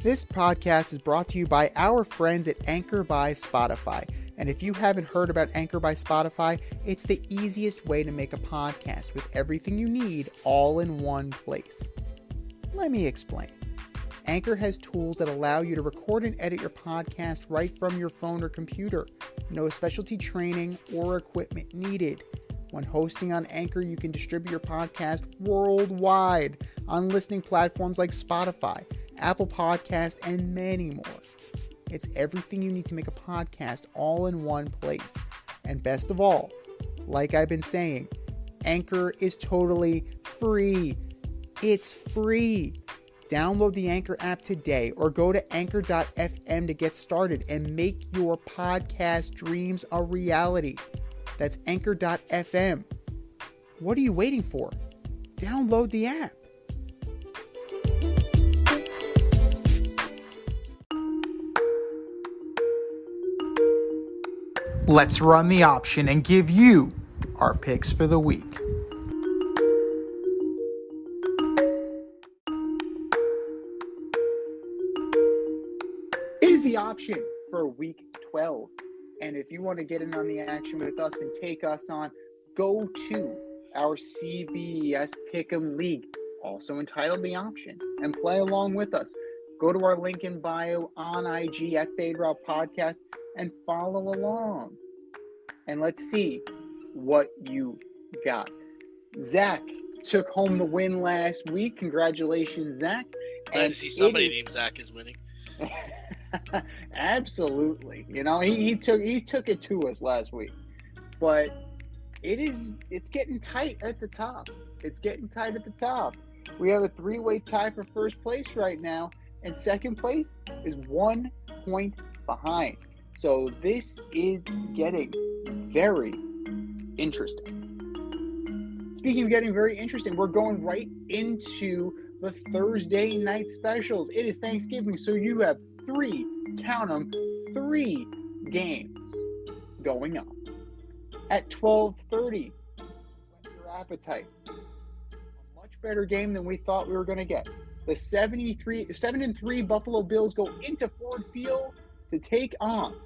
This podcast is brought to you by our friends at Anchor by Spotify. And if you haven't heard about Anchor by Spotify, it's the easiest way to make a podcast with everything you need all in one place. Let me explain. Anchor has tools that allow you to record and edit your podcast right from your phone or computer. No specialty training or equipment needed. When hosting on Anchor, you can distribute your podcast worldwide on listening platforms like Spotify, Apple Podcast, and many more. It's everything you need to make a podcast all in one place. And best of all, like I've been saying, Anchor is totally free. It's free. Download the Anchor app today or go to anchor.fm to get started and make your podcast dreams a reality. That's anchor.fm. What are you waiting for? Download the app. Let's run the option and give you our picks for the week. It is the option for week 12. And if you want to get in on the action with us and take us on, go to our CBS Pick'em League, also entitled The Option, and play along with us. Go to our link in bio on IG at Fade Route Podcast and follow along. And let's see what you got. Zach took home the win last week. Congratulations, Zach. Glad to see somebody named Zach is winning. Absolutely. You know, he took it to us last week. But it's getting tight at the top. It's getting tight at the top. We have a three-way tie for first place right now, and second place is 1 point behind. So this is getting very interesting. Speaking of getting very interesting, we're going right into the Thursday night specials. It is Thanksgiving, so you have three games going on. At 12:30, whet your appetite. A much better game than we thought we were going to get. The 7-3 Buffalo Bills go into Ford Field to take on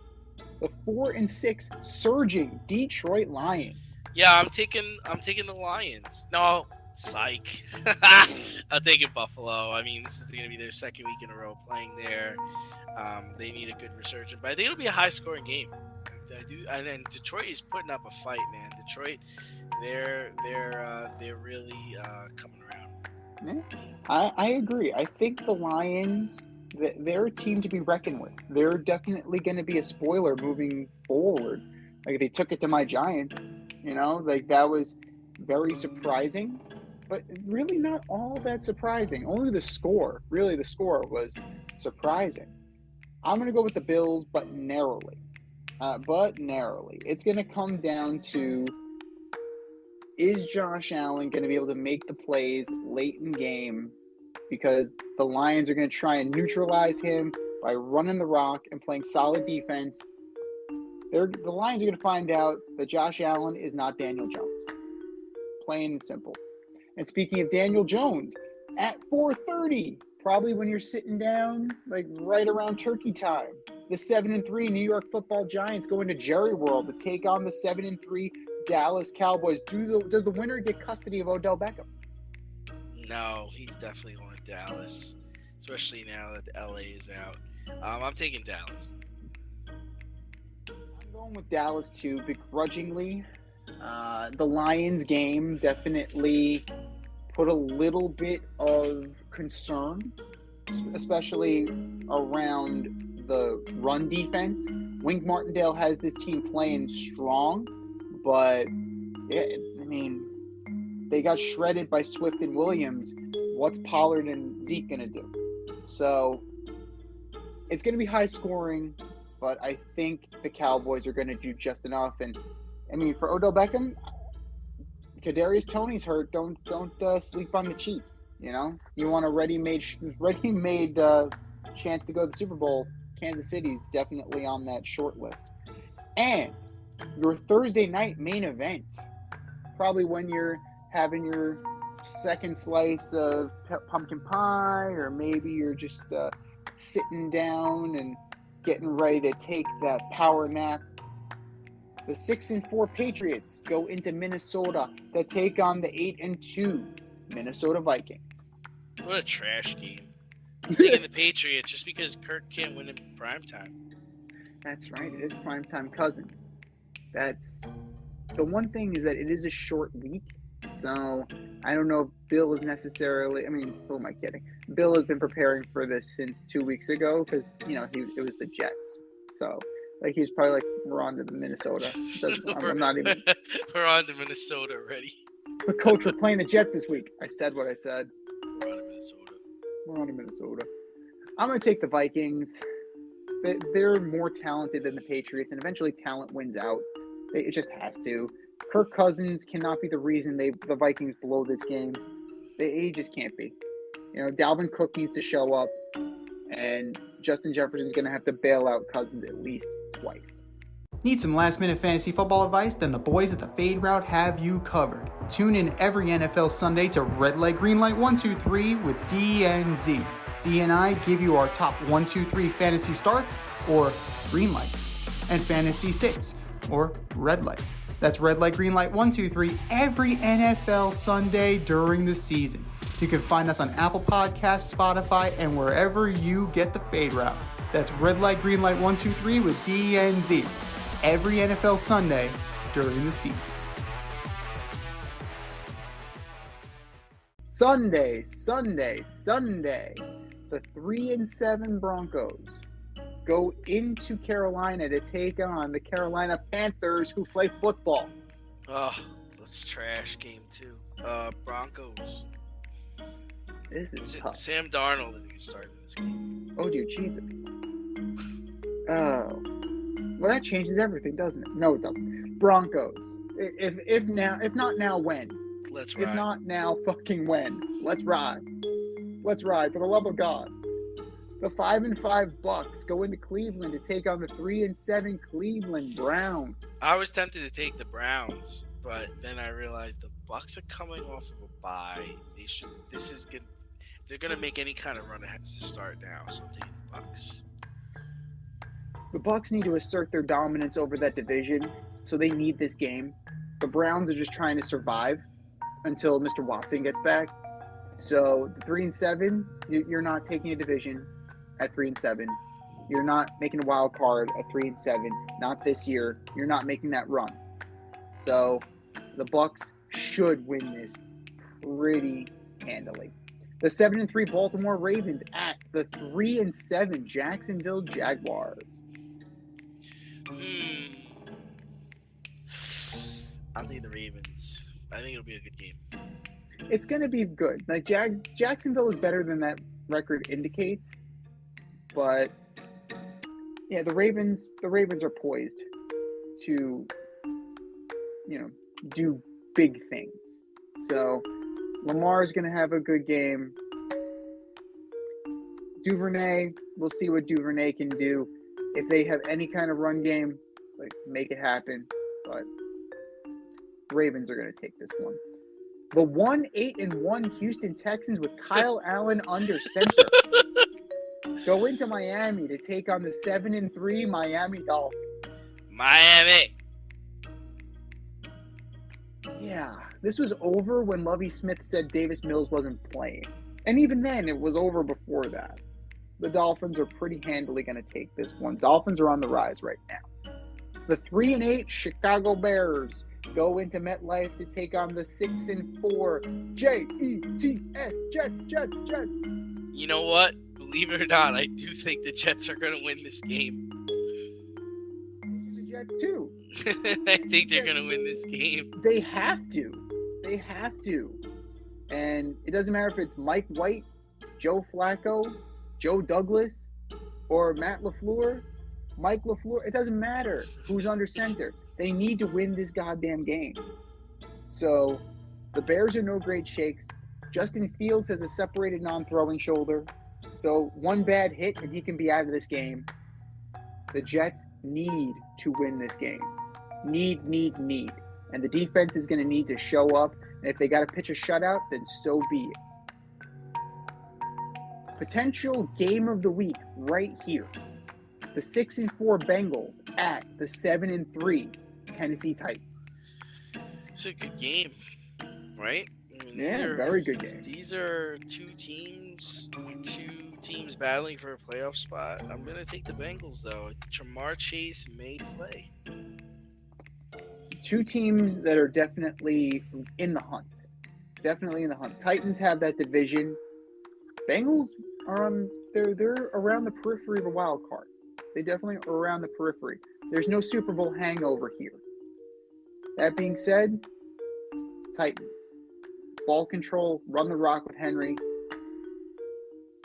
the 4-6 surging Detroit Lions. Yeah, I'm taking the Lions. No, psych. I'm taking Buffalo. I mean, this is going to be their second week in a row playing there. They need a good resurgence, but I think it'll be a high-scoring game. And Detroit is putting up a fight, man. Detroit, they're really coming around. Yeah, I agree. I think the Lions, they're a team to be reckoned with. They're definitely going to be a spoiler moving forward. Like, they took it to my Giants, you know, like that was very surprising, but really not all that surprising. Only the score was surprising. I'm going to go with the Bills, but narrowly. It's going to come down to, is Josh Allen going to be able to make the plays late in game? Because the Lions are going to try and neutralize him by running the rock and playing solid defense. The Lions are going to find out that Josh Allen is not Daniel Jones. Plain and simple. And speaking of Daniel Jones, at 4:30, probably when you're sitting down, like right around turkey time, the 7-3 New York Football Giants go into Jerry World to take on the 7-3 Dallas Cowboys. Does the winner get custody of Odell Beckham? No, he's definitely going to Dallas, especially now that the LA is out. I'm taking Dallas. I'm going with Dallas too, begrudgingly. The Lions game definitely put a little bit of concern, especially around the run defense. Wink Martindale has this team playing strong, but they got shredded by Swift and Williams. What's Pollard and Zeke going to do? So it's going to be high scoring, but I think the Cowboys are going to do just enough. And I mean, for Odell Beckham, Kadarius Toney's hurt. Don't sleep on the Chiefs. You know, you want a ready-made chance to go to the Super Bowl. Kansas City's definitely on that short list. And your Thursday night main event, probably when you're having your second slice of pumpkin pie, or maybe you're just sitting down and getting ready to take that power nap. The 6-4 Patriots go into Minnesota to take on the 8-2 Minnesota Vikings. What a trash game. I'm taking the Patriots just because Kirk can't win in primetime. That's right. It is primetime Cousins. That's the one thing, is that it is a short week. So I don't know if Bill is necessarily. I mean, who am I kidding? Bill has been preparing for this since 2 weeks ago because it was the Jets. So he's probably like, we're on to the Minnesota. I'm not even. We're on to Minnesota already. But coach, we're playing the Jets this week. I said what I said. We're on to Minnesota. We're on to Minnesota. I'm going to take the Vikings. They're more talented than the Patriots, and eventually talent wins out. It just has to. Kirk Cousins cannot be the reason the Vikings blow this game. He just can't be. Dalvin Cook needs to show up, and Justin Jefferson's going to have to bail out Cousins at least twice. Need some last-minute fantasy football advice? Then the boys at the Fade Route have you covered. Tune in every NFL Sunday to Red Light, Green Light 1, 2, 3 with DNZ. D and I give you our top 1, 2, 3 fantasy starts, or green light, and fantasy sits, or red light. That's red light, green light, 1, 2, 3 every NFL Sunday during the season. You can find us on Apple Podcasts, Spotify, and wherever you get the Fade Route. That's red light, green light, 1, 2, 3 with DNZ every NFL Sunday during the season. Sunday. The 3-7 Broncos go into Carolina to take on the Carolina Panthers, who play football. Oh, that's trash game too. Broncos. This is tough. Sam Darnold is starting this game. Oh, dear Jesus. Oh. Well, that changes everything, doesn't it? No, it doesn't. Broncos. If not now, when? Let's ride. If not now, fucking when? Let's ride. Let's ride, for the love of God. The 5-5 Bucks go into Cleveland to take on the 3-7 Cleveland Browns. I was tempted to take the Browns, but then I realized the Bucks are coming off of a bye. This is good. If they're gonna make any kind of run, it has to start now. So I'm taking the Bucks. The Bucks need to assert their dominance over that division, so they need this game. The Browns are just trying to survive until Mr. Watson gets back. So 3-7, you're not taking a division at 3-7. You're not making a wild card at 3-7. Not this year. You're not making that run. So the Bucks should win this pretty handily. The 7-3 Baltimore Ravens at the 3-7 Jacksonville Jaguars. I'll take the Ravens. I think it'll be a good game. It's going to be good. Like Jacksonville is better than that record indicates, but yeah, the Ravens are poised to do big things. So Lamar's going to have a good game. Duvernay, we'll see what Duvernay can do. If they have any kind of run game, make it happen. But Ravens are going to take this one. The 1-8-1 Houston Texans with Kyle Allen under center go into Miami to take on the 7-3 Miami Dolphins. Miami. Yeah, this was over when Lovie Smith said Davis Mills wasn't playing. And even then, it was over before that. The Dolphins are pretty handily going to take this one. Dolphins are on the rise right now. The 3-8 Chicago Bears go into MetLife to take on the 6-4 Jets. You know what? Believe it or not, I do think the Jets are going to win this game. The Jets too. I think they're going to win this game. They have to. And it doesn't matter if it's Mike White, Joe Flacco, Joe Douglas, or Matt LaFleur, Mike LaFleur. It doesn't matter who's under center. They need to win this goddamn game. So the Bears are no great shakes. Justin Fields has a separated non-throwing shoulder. So one bad hit and he can be out of this game. The Jets need to win this game. Need. And the defense is going to need to show up. And if they got to pitch a shutout, then so be it. Potential game of the week right here. The 6-4 Bengals at the 7-3 Tennessee Titans. It's a good game, right? I mean, Very good game. These are two teams battling for a playoff spot. I'm gonna take the Bengals though. Ja'Marr Chase may play. Two teams that are definitely in the hunt. Titans have that division. Bengals are they're around the periphery of a wild card. They definitely are around the periphery. There's no Super Bowl hangover here. That being said, Titans. Ball control, run the rock with Henry.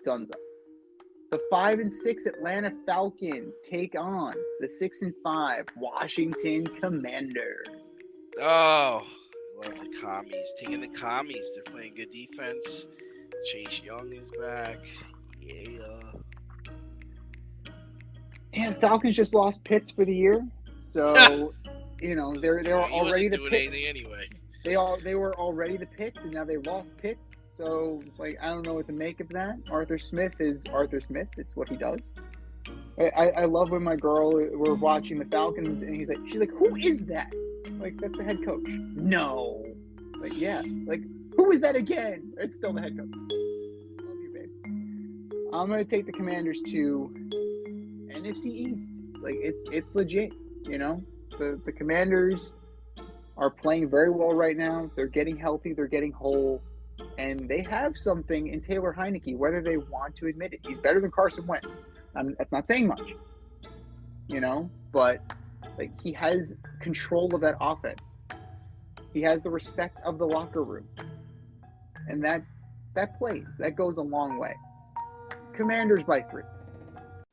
Dunzo. The 5-6 Atlanta Falcons take on the 6-5 Washington Commanders. Oh, love the commies. Taking the commies. They're playing good defense. Chase Young is back. Yeah. And Falcons just lost Pitts for the year, so they were already the Pitts anyway. They were already the Pitts, and now they lost Pitts. So I don't know what to make of that. Arthur Smith is Arthur Smith. It's what he does. I love when my girl we're watching the Falcons, and she's like, who is that? Like, that's the head coach. No. Like, yeah. Like, who is that again? It's still the head coach. Love you, babe. I'm gonna take the Commanders to NFC East. Like, it's legit. The Commanders are playing very well right now. They're getting healthy. They're getting whole. And they have something in Taylor Heineke, whether they want to admit it. He's better than Carson Wentz. That's not saying much, but he has control of that offense. He has the respect of the locker room. And that plays. That goes a long way. Commanders by 3.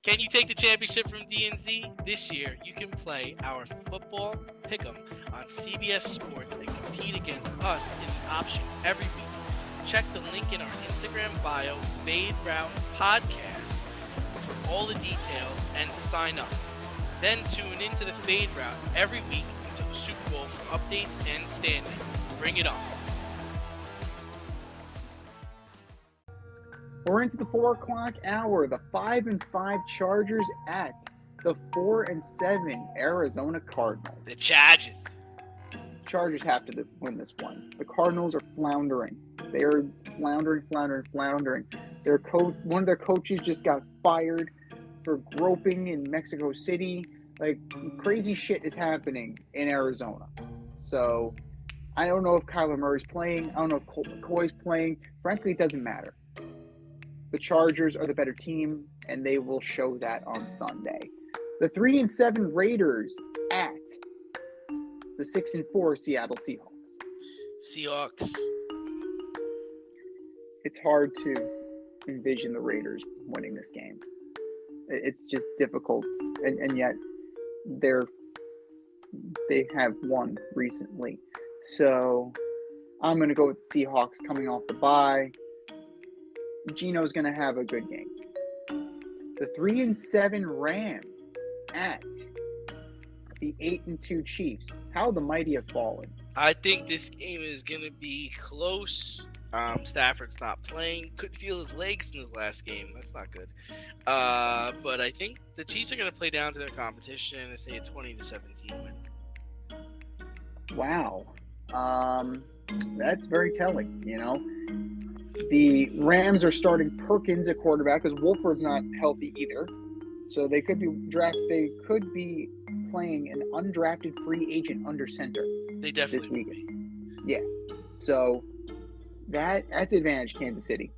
Can you take the championship from DNZ? This year, you can play our football pick'em on CBS Sports and compete against us in the option every week. Check the link in our Instagram bio, Fade Route Podcast, for all the details and to sign up. Then tune into the Fade Route every week until the Super Bowl for updates and standings. Bring it on. We're into the 4 o'clock hour. The 5-5 Chargers at the 4-7 Arizona Cardinals. The Chargers. Chargers have to win this one. The Cardinals are floundering. They are floundering. One of their coaches just got fired for groping in Mexico City. Like, crazy shit is happening in Arizona. So, I don't know if Kyler Murray's playing. I don't know if Colt McCoy's playing. Frankly, it doesn't matter. The Chargers are the better team, and they will show that on Sunday. The 3-7 Raiders at the 6-4 Seattle Seahawks. It's hard to envision the Raiders winning this game. It's just difficult, and yet they have won recently. So I'm going to go with the Seahawks coming off the bye. Gino's going to have a good game. The 3-7 Rams at the 8-2 Chiefs. How the mighty have fallen. I think this game is going to be close. Stafford's not playing. Couldn't feel his legs in his last game. That's not good. But I think the Chiefs are going to play down to their competition and say a 20-17 win. Wow. That's very telling, The Rams are starting Perkins at quarterback because Wolford's not healthy either. So they could be playing an undrafted free agent under center. They definitely this weekend. Yeah. So that's advantage Kansas City.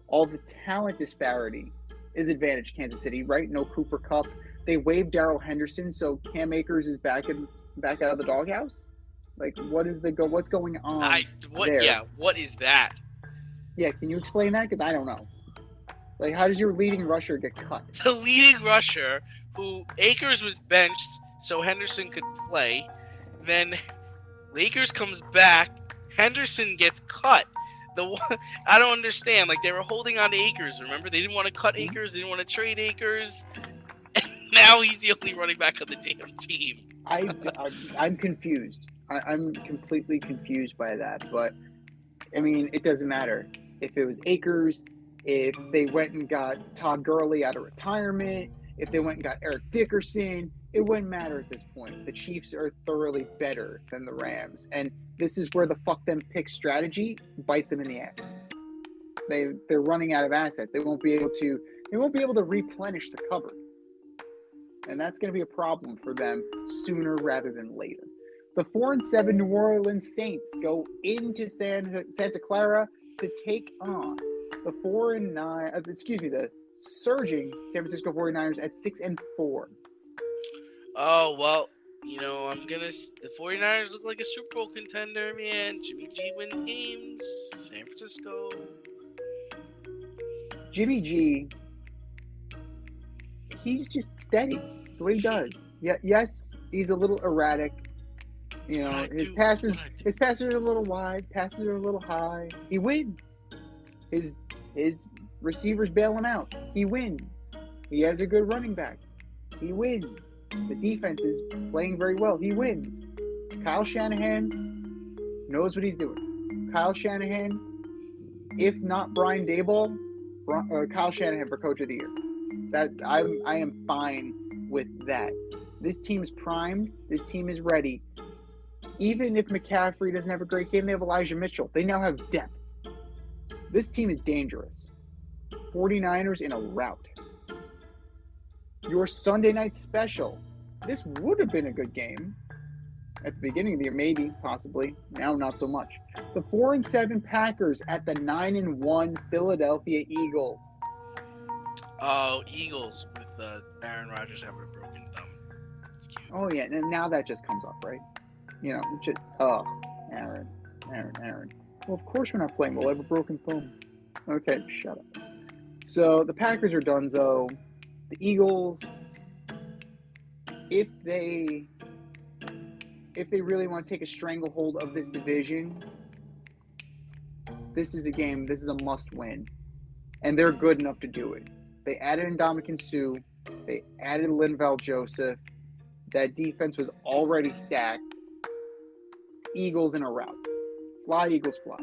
All the talent disparity is advantage Kansas City, right? No Cooper Kupp. They waived Darrell Henderson, so Cam Akers is back out of the doghouse. Like, what's going on? There? Yeah, what is that? Yeah, can you explain that? Because I don't know. Like, how does your leading rusher get cut? The leading rusher, who Akers was benched so Henderson could play, then Akers comes back, Henderson gets cut. I don't understand. Like, they were holding on to Akers, remember? They didn't want to cut Akers, they didn't want to trade Akers. And now he's the only running back on the damn team. I'm confused. I'm completely confused by that. But, I mean, it doesn't matter. If it was Akers, if they went and got Todd Gurley out of retirement, if they went and got Eric Dickerson, it wouldn't matter at this point. The Chiefs are thoroughly better than the Rams. And this is where the fuck them pick strategy bites them in the ass. They're running out of assets. They won't be able to replenish the cupboard. And that's going to be a problem for them sooner rather than later. The 4-7 New Orleans Saints go into Santa Clara to take on the the surging San Francisco 49ers at 6-4. Oh, well, the 49ers look like a Super Bowl contender, man. Jimmy G wins games. San Francisco. Jimmy G, he's just steady. That's what he does. Yeah, yes, he's a little erratic. His passes are a little wide, passes are a little high. He wins. His receivers bail him out. He wins. He has a good running back. He wins. The defense is playing very well. He wins. Kyle Shanahan knows what he's doing. Kyle Shanahan, if not Brian Daboll, Kyle Shanahan for Coach of the Year. That I am fine with that. This team is primed. This team is ready. Even if McCaffrey doesn't have a great game, they have Elijah Mitchell. They now have depth. This team is dangerous. 49ers in a rout. Your Sunday night special. This would have been a good game at the beginning of the year, maybe, possibly. Now, not so much. The 4-7 Packers at the 9-1 Philadelphia Eagles. Oh, Eagles with Aaron Rodgers having a broken thumb. It's cute. Oh yeah, and now that just comes up, right? Aaron. Well, of course we're not playing. We'll have a broken thumb. Okay, shut up. So the Packers are donezo. The Eagles, if they really want to take a stranglehold of this division, this is a must-win. And they're good enough to do it. They added Ndamukong Suh. They added Linval Joseph. That defense was already stacked. Eagles in a rout. Fly, Eagles, fly.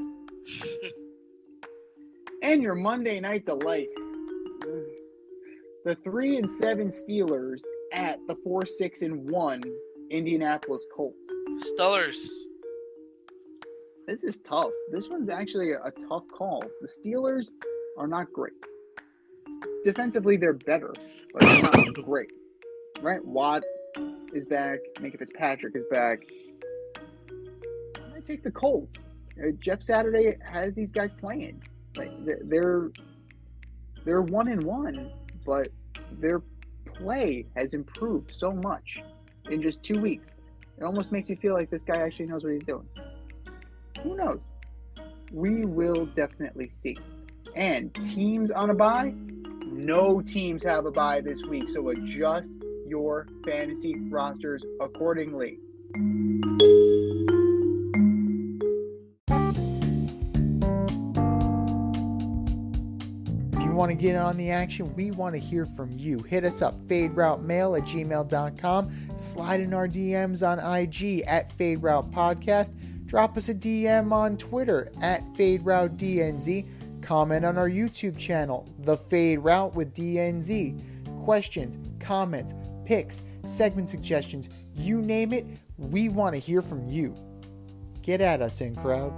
And your Monday night delight. The 3-7 Steelers at the 4-6-1 Indianapolis Colts. Steelers. This is tough. This one's actually a tough call. The Steelers are not great. Defensively, they're better, but they're not great. Right? Watt is back. Minka Fitzpatrick is back. I take the Colts. Jeff Saturday has these guys playing. Like they're 1-1, but their play has improved so much in just 2 weeks. It almost makes you feel like this guy actually knows what he's doing. Who knows? We will definitely see. And teams on a bye? No teams have a bye this week, so adjust your fantasy rosters accordingly. Want to get on the action, we want to hear from you. Hit us up, faderoutemail@gmail.com. Slide in our DMs on IG @FadeRoutePodcast. Drop us a DM on Twitter @FadeRouteDNZ. Comment on our YouTube channel, The Fade Route with DNZ. Questions, comments, picks, segment suggestions, you name it, we want to hear from you. Get at us, in crowd.